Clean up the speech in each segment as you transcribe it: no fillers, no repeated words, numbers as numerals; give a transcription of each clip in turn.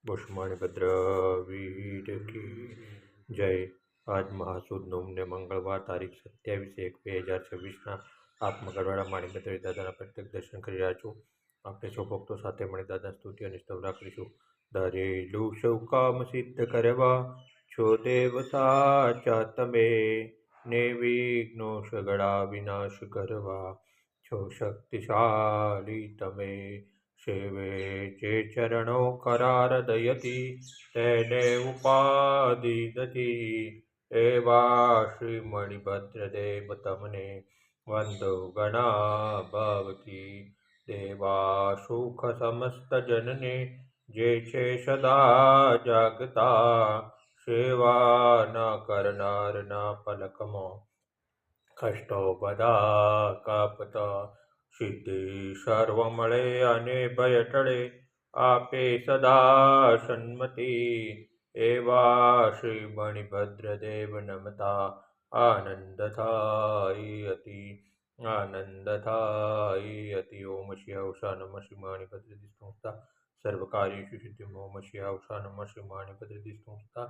पुष्मणिभद्र वीर की जय। आज महासुद नोम ने मंगलवार तारीख 27/1/2026 આત્મગઢવાડા માણીભદ્ર દાદાના પ્રત્યેક દર્શન કરી રહ્યા છો। આપણે સૌ ભક્તો સાથે મળી દાદા સ્તુતિ અને સ્તવરા કરીશું। ધરેલું સૌ કામ સિદ્ધ કરવા છો દેવ સાચા તમે, નિર્વિઘ્નો સગળા વિનાશ કરવા છો શક્તિશાળી તમે। સેવે જે ચરણો કરાર દયતી, તેને ઉપાધિ નથી। એવા શ્રી મણિભદ્ર દેવ તમને વંદો ગણા ભાવથી। દેવા સુખ સમસ્ત જનને જે છે સદા જાગતા, સેવા ન કરનારના પલકમાં કષ્ટો બધા કાપતા। સિદ્ધિ સર્વ મળે અને ભય ટળે, આપે સદા સન્મતિ। એવા શ્રી મણિભદ્ર દેવ નમતા આનંદ થાય અતિ, આનંદ થાય અતિ। ઓમ શ્રી હંસા નમઃ શ્રી મણિભદ્ર સંસ્થા સર્વકાર્યેષુ સિદ્ધિમ। ઓમ શ્રી હંસા નમઃ શ્રી મણિભદ્ર સંસ્થા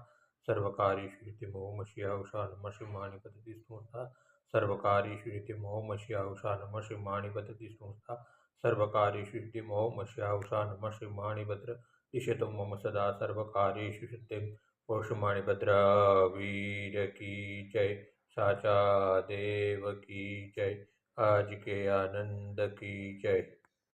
સર્વકાર્યેષુ સિદ્ધિમ। ઓમ શ્રી હંસા નમઃ શ્રી મણિભદ્ર સંસ્થા સર્વકાર્યેષુ સિદ્ધિમ। ઓમ શ્રી હંસા નમઃ શ્રી મણિભદ્ર સંસ્થા સર્વકાર્યેષુ સિદ્ધિમ। ઓમ શ્રી હંસા નમઃ શ્રી મણિભદ્ર દિશતો મમ સદા સર્વકાર્યેષુ સિદ્ધિમ। ઓમ શ્રી મણિભદ્ર વીર की जय, साचा देव की जय, आज के आनंद की जय।